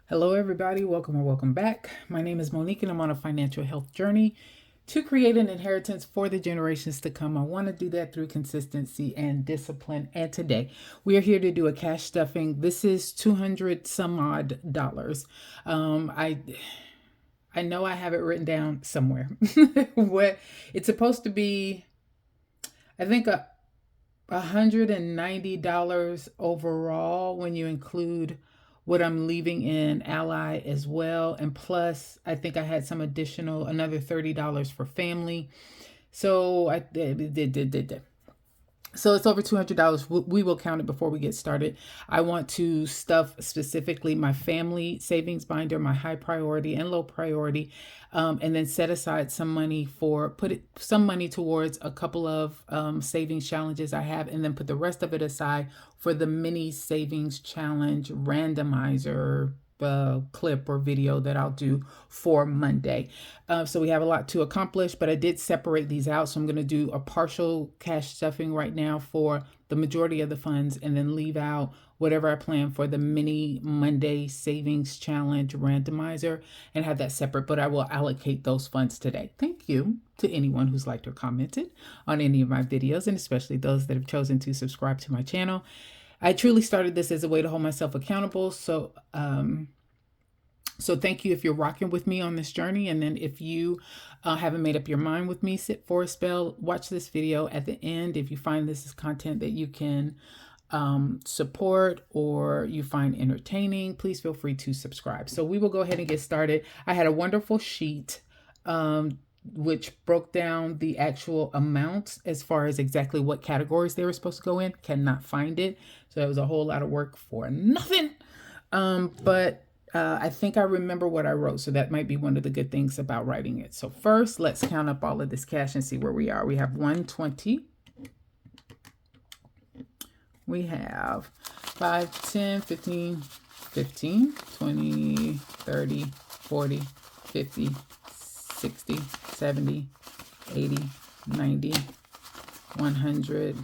Hello, everybody. Welcome or welcome back. My name is Monique, and I'm on a financial health journey to create an inheritance for the generations to come. I want to do that through consistency and discipline. And today we are here to do a cash stuffing. This is 200 some odd dollars. I know I have it written down somewhere. What it's supposed to be, I think $190 overall when you include what I'm leaving in Ally as well. And plus, I think I had some additional, another $30 for family. So I did. So it's over $200. We will count it before we get started. I want to stuff specifically my family savings binder, my high priority and low priority, and then set aside some money some money towards a couple of savings challenges I have, and then put the rest of it aside for the mini savings challenge randomizer clip or video that I'll do for Monday. So we have a lot to accomplish, but I did separate these out. So I'm going to do a partial cash stuffing right now for the majority of the funds, and then leave out whatever I plan for the mini Monday savings challenge randomizer and have that separate, but I will allocate those funds today. Thank you to anyone who's liked or commented on any of my videos, and especially those that have chosen to subscribe to my channel. I truly started this as a way to hold myself accountable. So thank you if you're rocking with me on this journey. And then if you haven't made up your mind with me, sit for a spell, watch this video at the end. If you find this is content that you can support or you find entertaining, please feel free to subscribe. So we will go ahead and get started. I had a wonderful sheet which broke down the actual amounts as far as exactly what categories they were supposed to go in. Cannot find it. So it was a whole lot of work for nothing. But I think I remember what I wrote. So that might be one of the good things about writing it. So first, let's count up all of this cash and see where we are. We have 120. We have 5, 10, 15, 15, 20, 30, 40, 50, 60, 70, 80, 90, 100,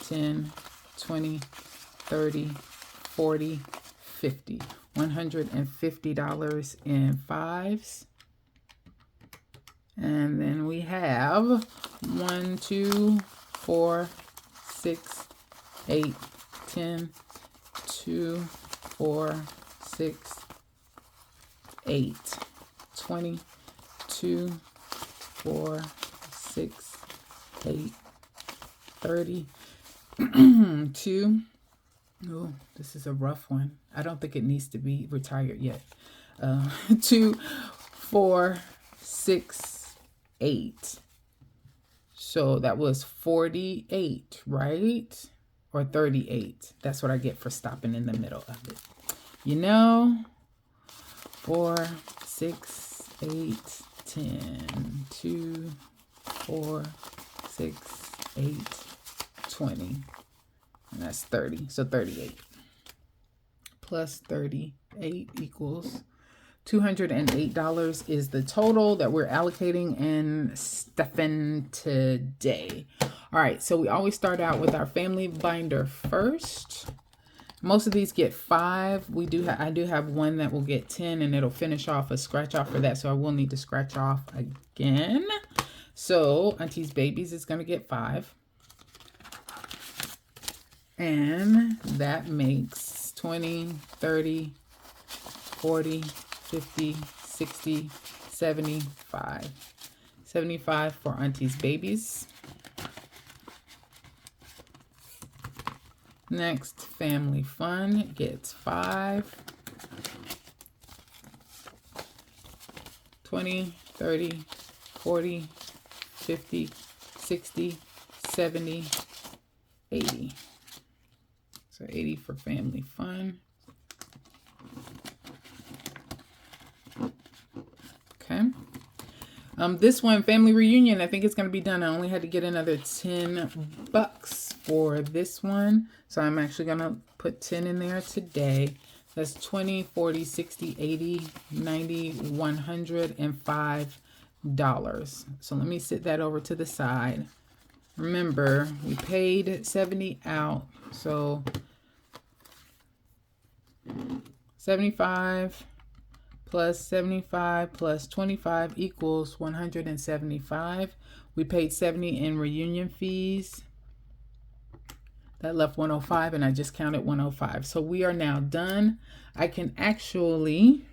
10, 20, 30, 40, 50. $150 in fives. And then we have 1, 2, 4, 6, 8, 10, 2, 4, 6, 8, 20, 2, 4, 6, 8, 30, 2. Oh, this is a rough one. I don't think it needs to be retired yet. 2, 4, 6, 8. So that was 48, right? Or 38. That's what I get for stopping in the middle of it. 4, 6, 8, 10, 2, 4, 6, 8, 20. And that's 30. So 38 plus 38 equals $208 is the total that we're allocating and stuffing today. All right, so we always start out with our family binder first. Most of these get 5. I do have one that will get 10, and it'll finish off a scratch off for that. So I will need to scratch off again. So Auntie's Babies is going to get 5. And that makes 20, 30, 40, 50, 60, 75. 75 for Auntie's Babies. Next, Family Fun gets 5. 20, 30, 40, 50, 60, 70, 80. So 80 for Family Fun. Okay. This one, Family Reunion, I think it's going to be done. I only had to get another $10 for this one. So I'm actually going to put 10 in there today. That's 20, 40, 60, 80, 90, $105. So let me sit that over to the side. Remember, we paid 70 out. So 75 plus 75 plus 25 equals 175. We paid 70 in reunion fees. That left 105, and I just counted 105. So we are now done. I can actually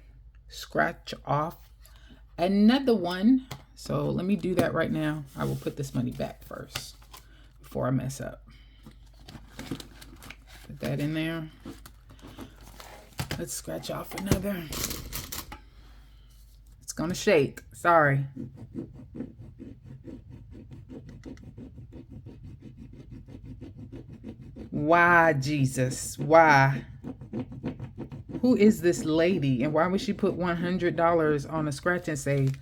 scratch off another one. So let me do that right now. I will put this money back first before I mess up. Put that in there. Let's scratch off another. It's gonna shake. Sorry. Why, Jesus? Why? Who is this lady? And why would she put $100 on a scratch and save?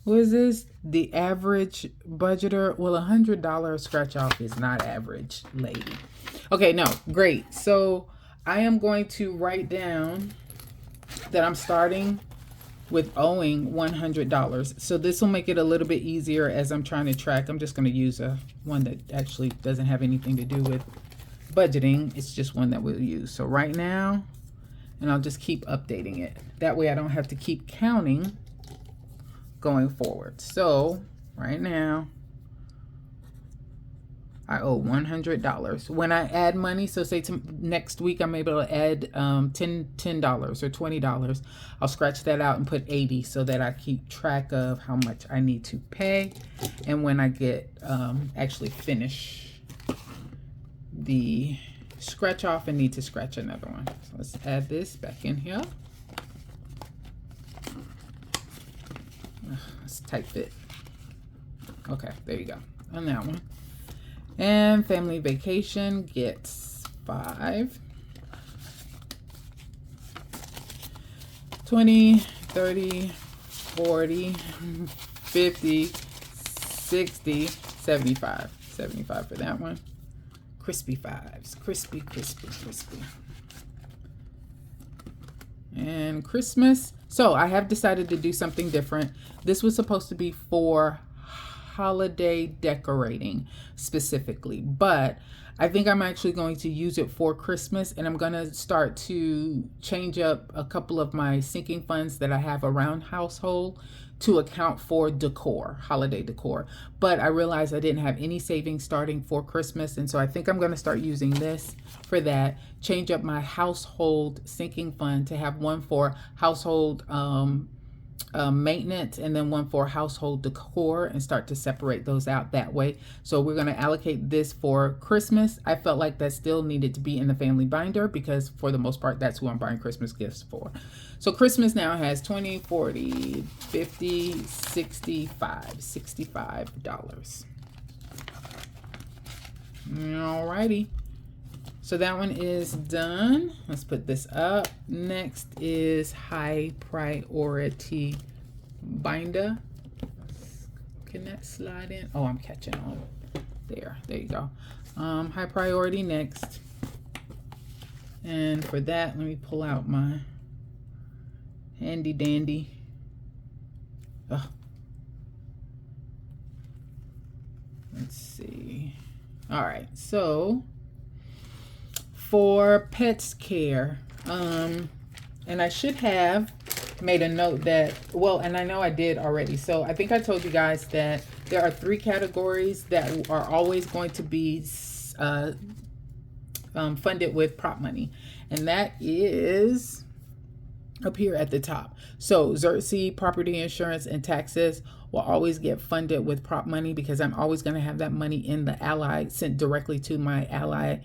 Who is this? The average budgeter? Well, $100 scratch off is not average, lady. Okay, no, great. So I am going to write down that I'm starting with owing $100. So this will make it a little bit easier as I'm trying to track. I'm just going to use one that actually doesn't have anything to do with budgeting. It's just one that we'll use. So right now, and I'll just keep updating it. That way I don't have to keep counting going forward. So right now, I owe $100. When I add money, so say next week I'm able to add $10 or $20, I'll scratch that out and put 80 so that I keep track of how much I need to pay. And when I get actually finish the scratch off and need to scratch another one. So let's add this back in here. Let's type it. Okay, there you go. On that one. And family vacation gets 5. 20, 30, 40, 50, 60, 75. 75 for that one. Crispy 5s. Crispy, crispy, crispy. And Christmas. So I have decided to do something different. This was supposed to be for holiday decorating specifically, but I think I'm actually going to use it for Christmas, and I'm going to start to change up a couple of my sinking funds that I have around household to account for decor, holiday decor. But I realized I didn't have any savings starting for Christmas, and so I think I'm going to start using this for that. Change up my household sinking fund to have one for household maintenance and then one for household decor, and start to separate those out that way. So we're going to allocate this for Christmas. I felt like that still needed to be in the family binder because for the most part that's who I'm buying Christmas gifts for. So Christmas now has 20, 40, 50, 65, $65. Alrighty. So that one is done. Let's put this up. Next is high priority binder. Can that slide in? Oh, I'm catching on. There you go. High priority next. And for that, let me pull out my handy dandy. Let's see. All right, so for pets care, and I should have made a note that, well, and I know I did already. So I think I told you guys that there are 3 categories that are always going to be funded with prop money, and that is up here at the top. So Xerxes, property insurance, and taxes will always get funded with prop money because I'm always going to have that money in the Ally, sent directly to my Ally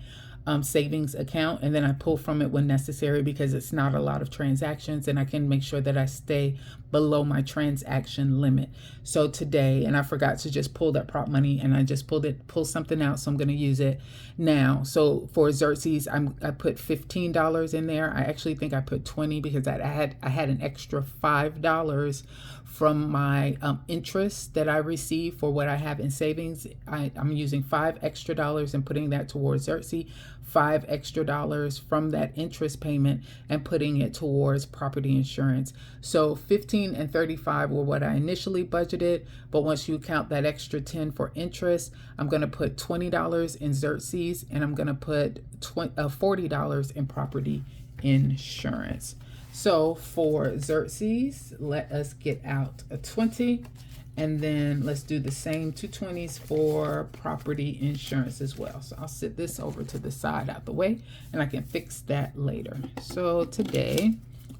savings account, and then I pull from it when necessary because it's not a lot of transactions, and I can make sure that I stay below my transaction limit. So today, and I forgot to just pull that prop money, and I just pulled something out, so I'm going to use it now. So for Xerxes, I put $15 in there. I actually think I put 20 because I had an extra $5 from my interest that I receive for what I have in savings. I'm using $5 extra and putting that towards Xerxes, $5 extra from that interest payment and putting it towards property insurance. So 15 and 35 were what I initially budgeted, but once you count that extra 10 for interest, I'm going to put $20 in Xerxes, and I'm going to put $40 in property insurance. So for Xerxes, let us get out a 20. And then let's do the same 220s for property insurance as well. So I'll sit this over to the side out the way, and I can fix that later. So today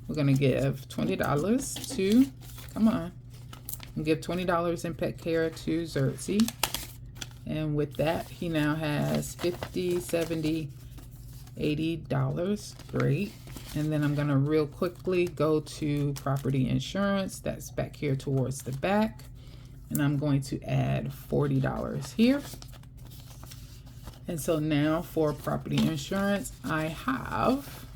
we're going to give $20 to, come on, and give $20 in pet care to Xerxes. And with that, he now has $50, $70, $80. Great. And then I'm going to real quickly go to property insurance. That's back here towards the back. And I'm going to add $40 here. And so now for property insurance, I have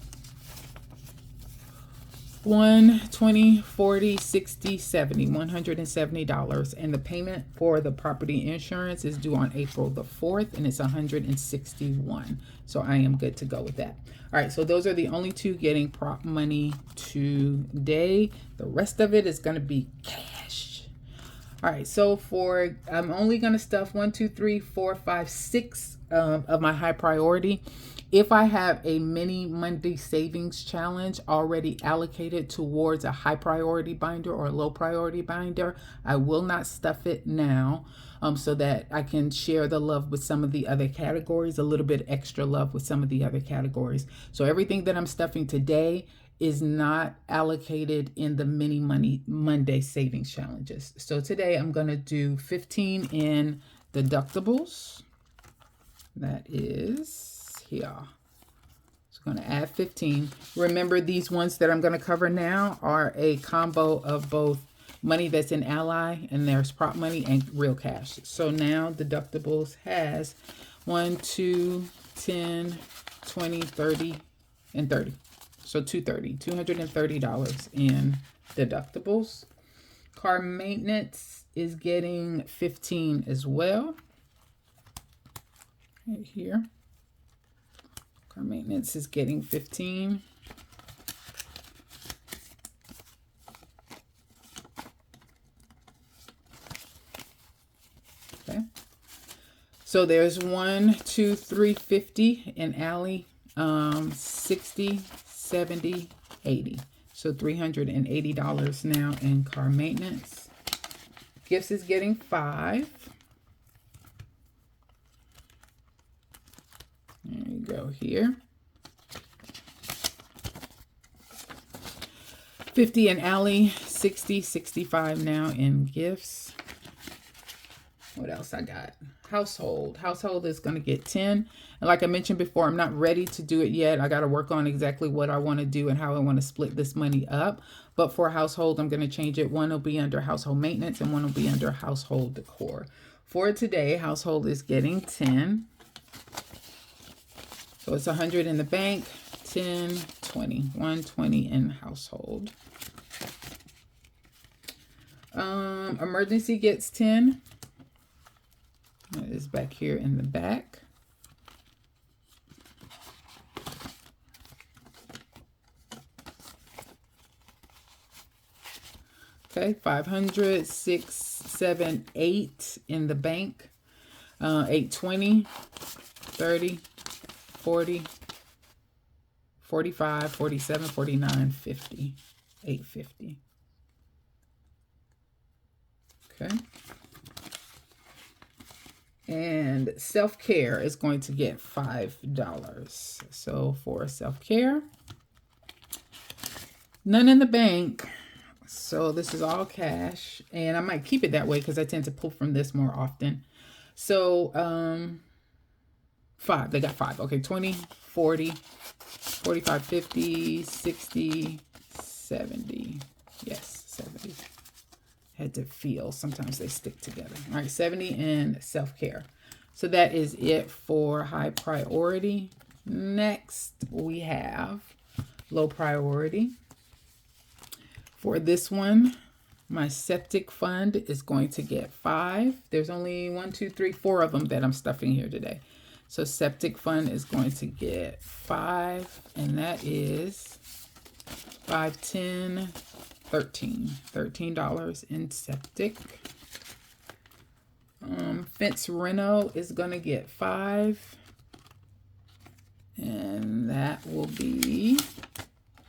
1, 20, 40, 60, 70, $170. And the payment for the property insurance is due on April the 4th, and it's $161. So I am good to go with that. All right, so those are the only two getting prop money today. The rest of it is going to be cash. All right, so for, I'm only going to stuff 1, 2, 3, 4, 5, 6 of my high priority. If I have a mini Monday savings challenge already allocated towards a high priority binder or a low priority binder, I will not stuff it now so that I can share the love with some of the other categories, a little bit extra love with some of the other categories. So everything that I'm stuffing today is not allocated in the mini Monday savings challenges. So today I'm going to do 15 in deductibles. That is here. So I'm going to add 15. Remember, these ones that I'm going to cover now are a combo of both money that's in Ally, and there's prop money and real cash. So now deductibles has 1, 2, 10, 20, 30, and 30. So $230 in deductibles. Car maintenance is getting 15 as well. Right here. Car maintenance is getting 15. Okay. So there's 1, 2, 3, 50 in Alley, 60, 70, 80. So $380 now in car maintenance. Gifts is getting 5. There you go here. 50 in Alley, 60, 65 now in gifts. What else I got? Household. Household is going to get 10. And like I mentioned before, I'm not ready to do it yet. I got to work on exactly what I want to do and how I want to split this money up. But for household, I'm going to change it. One will be under household maintenance and one will be under household decor. For today, household is getting 10. So it's 100 in the bank, 10, 20, 120 in household. Emergency gets 10. That is back here in the back. Okay, 500, 6, 7, 8 in the bank. 820, 30, 40, 45, 47, 49, 50, 850. Okay. And self-care is going to get $5. So for self-care, none in the bank. So this is all cash. And I might keep it that way because I tend to pull from this more often. So 5. They got 5. Okay, 20, 40, 45, 50, 60, 70. Yes, 70. Had to feel. Sometimes they stick together. All right, 70 in self-care. So that is it for high priority. Next, we have low priority. For this one, my septic fund is going to get 5. There's only 1, 2, 3, 4 of them that I'm stuffing here today. So septic fund is going to get 5, and that is 5, 10, 13. $13 in septic. Fence reno is going to get 5. And that will be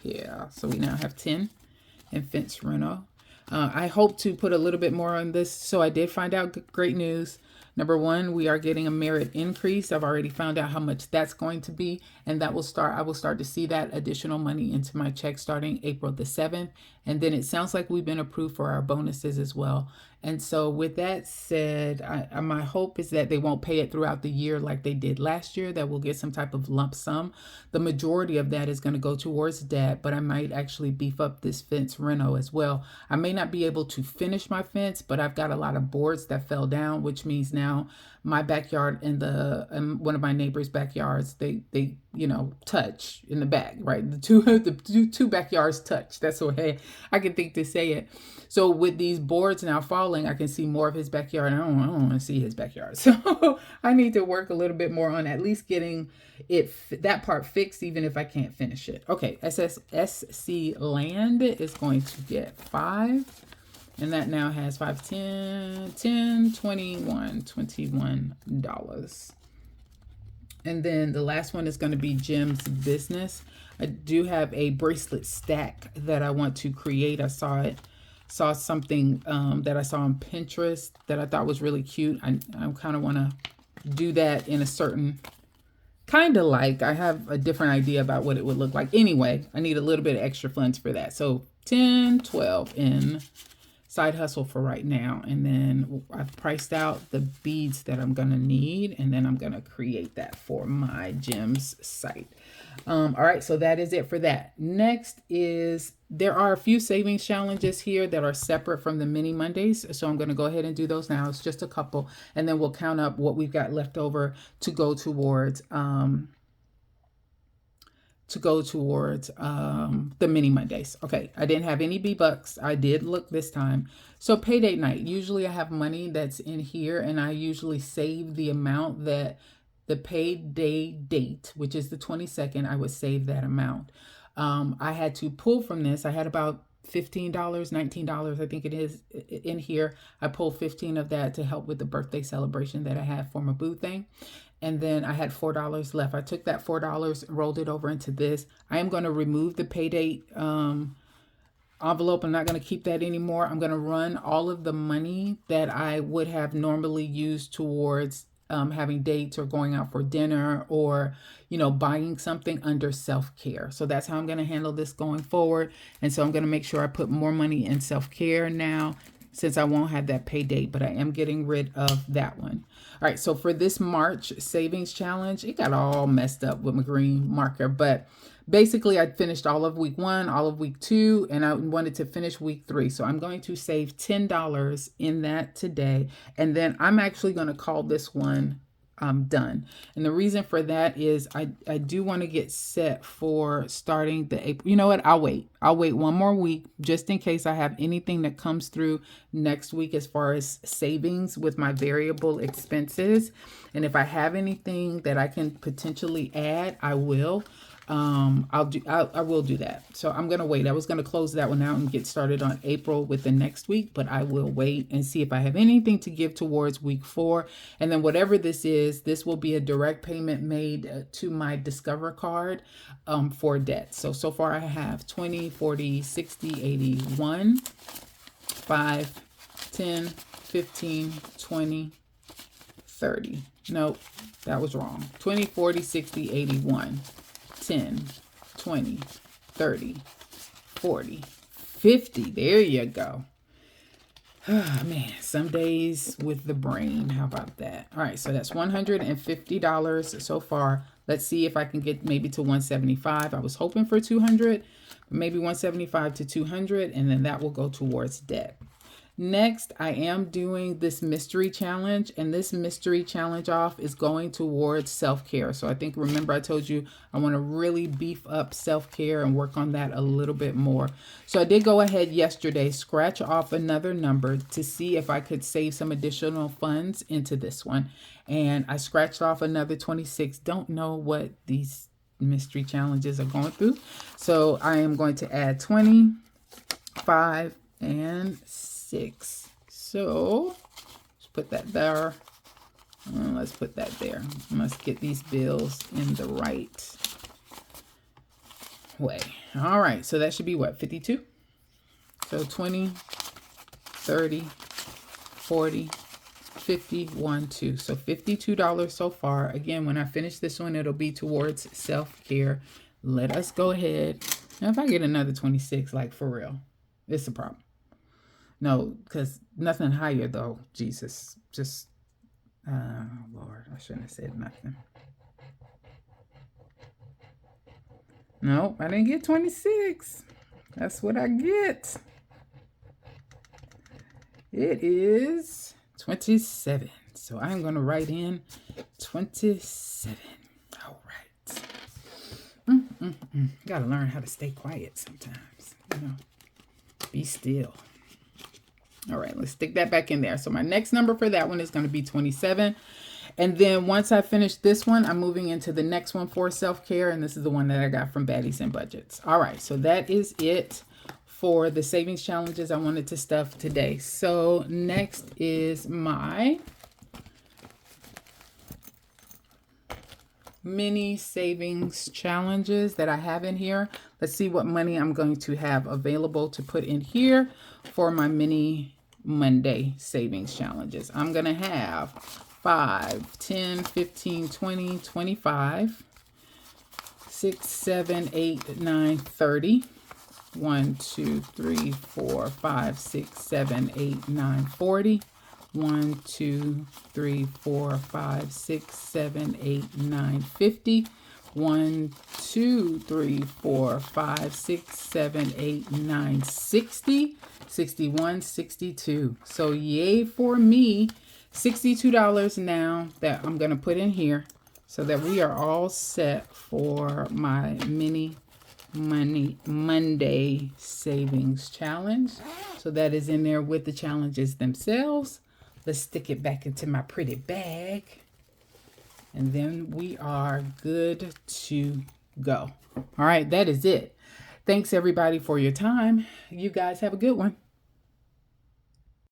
Yeah, so we now have 10 in fence rental. I hope to put a little bit more on this. So I did find out great news. Number one, we are getting a merit increase. I've already found out how much that's going to be, and that will start, I will start to see that additional money into my check starting April the 7th. And then it sounds like we've been approved for our bonuses as well. And so with that said, my hope is that they won't pay it throughout the year like they did last year, that we'll get some type of lump sum. The majority of that is going to go towards debt, but I might actually beef up this fence reno as well. I may not be able to finish my fence, but I've got a lot of boards that fell down, which means now my backyard and one of my neighbors' backyards, they touch in the back, right? The two backyards touch. That's the way I can think to say it. So with these boards now falling, I can see more of his backyard. I don't want to see his backyard. So I need to work a little bit more on at least getting that part fixed, even if I can't finish it. Okay, SC Land is going to get 5. And that now has 5, 10, 10, 21, $21. And then the last one is going to be Jim's Business. I do have a bracelet stack that I want to create. I saw something that I saw on Pinterest that I thought was really cute. I kind of want to do that in a certain I have a different idea about what it would look like. Anyway, I need a little bit of extra funds for that. So 10, 12 in side hustle for right now. And then I've priced out the beads that I'm going to need. And then I'm going to create that for my Jim's site. All right, so that is it for that. Next is, there are a few savings challenges here that are separate from the mini Mondays. So I'm going to go ahead and do those now. It's just a couple. And then we'll count up what we've got left over to go towards the mini Mondays. Okay, I didn't have any B-Bucks. I did look this time. So payday night, usually I have money that's in here, and I usually save the amount that the payday date, which is the 22nd, I would save that amount. I had to pull from this. I had about $15, $19, I think it is, in here. I pulled 15 of that to help with the birthday celebration that I had for my boo thing. And then I had $4 left. I took that $4, rolled it over into this. I am going to remove the pay date envelope. I'm not going to keep that anymore. I'm going to run all of the money that I would have normally used towards having dates or going out for dinner or, buying something under self-care. So that's how I'm going to handle this going forward. And so I'm going to make sure I put more money in self-care now, since I won't have that pay date, but I am getting rid of that one. All right, so for this March savings challenge, it got all messed up with my green marker, but basically I finished all of week 1, all of week 2, and I wanted to finish week 3. So I'm going to save $10 in that today. And then I'm actually going to call this one done. And the reason for that is I do want to get set for starting the April. You know what? I'll wait one more week just in case I have anything that comes through next week as far as savings with my variable expenses. And if I have anything that I can potentially add, I will. I will do that. So I'm going to wait. I was going to close that one out and get started on April with the next week, but I will wait and see if I have anything to give towards week 4. And then whatever this is, this will be a direct payment made to my Discover card for debt. So far I have 20, 40, 60, 80, 1, 5, 10, 15, 20, 30. Nope, that was wrong. 20, 40, 60, 81. 10, 20, 30, 40, 50. There you go. Oh, man, some days with the brain. How about that? All right, so that's $150 so far. Let's see if I can get maybe to 175. I was hoping for 200, maybe 175 to 200, and then that will go towards debt. Next, I am doing this mystery challenge, and this mystery challenge off is going towards self-care. So I think, remember I told you I want to really beef up self-care and work on that a little bit more. So I did go ahead yesterday, scratch off another number to see if I could save some additional funds into this one. And I scratched off another 26. Don't know what these mystery challenges are going through. So I am going to add 20, 5, and 6. So let's put that there. Let's put that there. I must get these bills in the right way. All right, so that should be what, 52? So 20, 30, 40, 50, 1, 2. So $52 so far. Again, when I finish this one, it'll be towards self-care. Let us go ahead. Now, if I get another 26, like for real, it's a problem. No, because nothing higher though. Jesus, just, Lord, I shouldn't have said nothing. No, I didn't get 26. That's what I get. It is 27. So I'm going to write in 27. All right. Got to learn how to stay quiet sometimes. Be still. All right, let's stick that back in there. So my next number for that one is going to be 27. And then once I finish this one, I'm moving into the next one for self-care. And this is the one that I got from Baddies and Budgets. All right, so that is it for the savings challenges I wanted to stuff today. So next is my mini savings challenges that I have in here. Let's see what money I'm going to have available to put in here for my mini Monday savings challenges. I'm going to have 5, 10, 15, 20, 25, 6, 7, 8, 9, 30. 1, 2, 3, 4, 5, 6, 7, 8, 9, 40. 1, 2, 3, 4, 5, 6, 7, 8, 9, 50. 1, 2, 3, 4, 5, 6, 7, 8, 9, 60. 61, 62. So yay for me. $62 now that I'm going to put in here so that we are all set for my mini Monday savings challenge. So that is in there with the challenges themselves. Let's stick it back into my pretty bag. And then we are good to go. All right, that is it. Thanks everybody for your time. You guys have a good one.